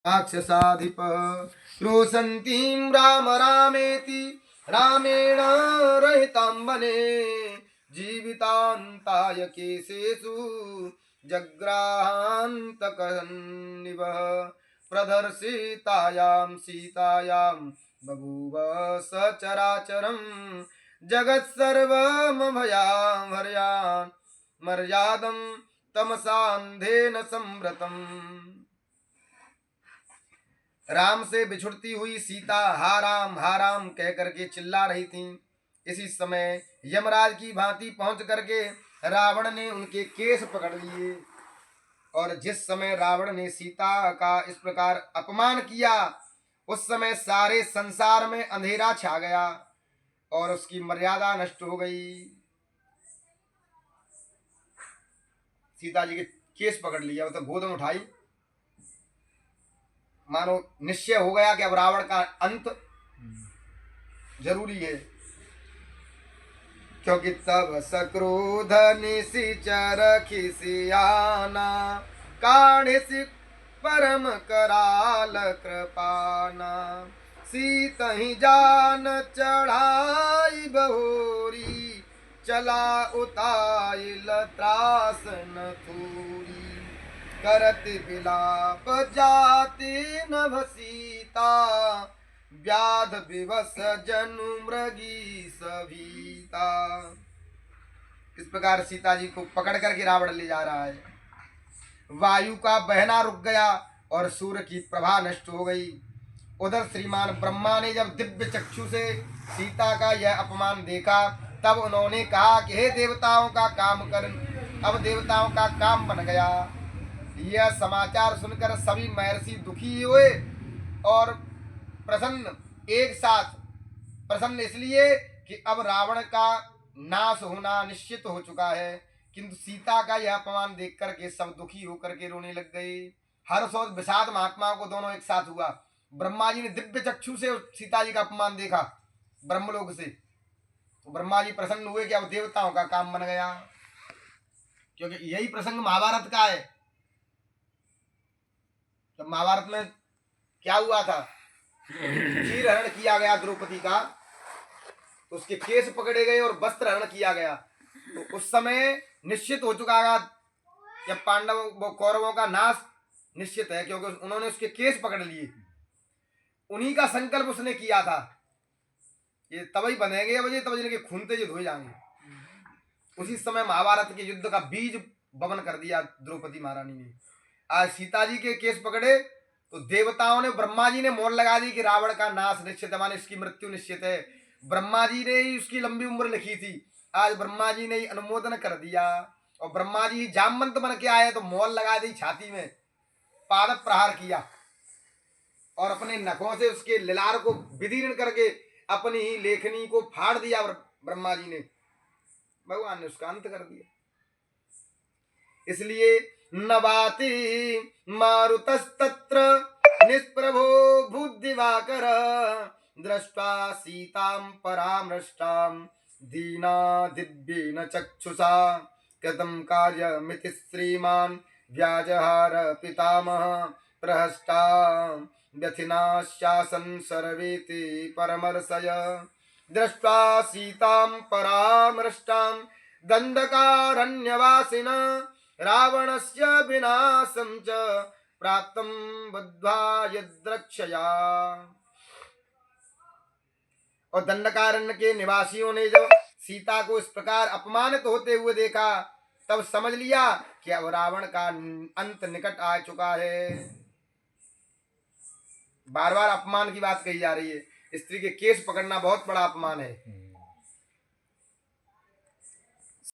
राक्षसाधिप रोषन्तीं राम रामेति रामेण रहितां वने जीवितान्ताय केशेषु जग्राहान्तकन्निव प्रदर्शितायां सीतायां बभूव सचराचरं जगत्सर्वमभयाभर्यान् मर्यादं तमसान्धेन संवृतम्। राम से बिछुड़ती हुई सीता हा राम कह करके चिल्ला रही थी। इसी समय यमराज की भांति पहुंच करके रावण ने उनके केस पकड़ लिए और जिस समय रावण ने सीता का इस प्रकार अपमान किया उस समय सारे संसार में अंधेरा छा गया और उसकी मर्यादा नष्ट हो गई। सीता जी के केस पकड़ लिया, मतलब गोद में उठाई, मानो निश्चय हो गया कि अब रावण का अंत जरूरी है। क्योंकि तब सक्रोध निशिचर खिसियाना काढ़िसि परम कराल कृपाना सीत ही जान चढ़ाई बहोरी चला उताइल त्रास न थूरी करत विलाप जाति नभ सीता व्याध विवश जनु मृगी सभीता। इस प्रकार सीता जी को पकड़ करके रावण ले जा रहा है। वायु का बहना रुक गया और सूर्य की प्रभा नष्ट हो गई। उधर श्रीमान ब्रह्मा ने जब दिव्य चक्षु से सीता का यह अपमान देखा तब उन्होंने कहा कि हे देवताओं का काम कर, अब देवताओं का काम बन गया। यह समाचार सुनकर सभी महर्षि दुखी हुए और प्रसन्न, एक साथ प्रसन्न इसलिए कि अब रावण का नाश होना निश्चित हो चुका है, किंतु सीता का यह अपमान देख करके सब दुखी होकर के रोने लग गए। हर्ष और विषाद महात्माओं को दोनों एक साथ हुआ। ब्रह्मा जी ने दिव्य चक्षु से सीता जी का अपमान देखा ब्रह्मलोक से, तो ब्रह्मा जी प्रसन्न हुए कि अब देवताओं का काम बन गया, क्योंकि यही प्रसंग महाभारत का है। तो महाभारत में क्या हुआ था, चीर हरण किया गया द्रौपदी का, तो उसके केस पकड़े गए और वस्त्र हरण किया गया। तो उस समय निश्चित हो चुका था कि पांडवों कौरवों का नाश निश्चित है, क्योंकि उन्होंने उसके केस पकड़ लिए। उन्हीं का संकल्प उसने किया था, ये तभी बनेंगे अब ये तब जिनके खून तेज धोए जाएंगे। उसी समय महाभारत के युद्ध का बीज बपन कर दिया द्रौपदी महारानी ने। आज सीता जी के केस पकड़े तो देवताओं ने, ब्रह्मा जी ने मोहर लगा दी कि रावण का नाश निश्चित है, माने इसकी मृत्यु निश्चित है। ब्रह्मा जी ने ही उसकी लंबी उम्र लिखी थी, आज ब्रह्मा जी ने ही अनुमोदन कर दिया और ब्रह्मा जी जामवंत बन के आए तो मोहर लगा दी छाती में, पाद प्रहार किया और अपने नखों से उसके लिलार को विदीर्ण करके अपनी ही लेखनी को फाड़ दिया। ब्रह्मा जी ने, भगवान ने उसका अंत कर दिया। इसलिए नवाति मारुतस्तत्र निष्प्रभो भूदिवाकर दृष्ट्वा सीतां परामृष्टां दीना दिव्येन चक्षुषा कृतं कार्यमिति श्रीमान् व्याजहार पितामह प्रहष्टा व्यथिनाशासन् सर्वेति परमर्षय दृष्ट्वा सीतां परामृष्टां दण्डकारण्यवासिन रावणस्य विनाशं च प्राप्तं बुद्ध्वा यद्रक्षया। और दंडकारण्य के निवासियों ने जब सीता को इस प्रकार अपमानित होते हुए देखा तब समझ लिया कि अब रावण का अंत निकट आ चुका है। बार बार अपमान की बात कही जा रही है। स्त्री के केस पकड़ना बहुत बड़ा अपमान है।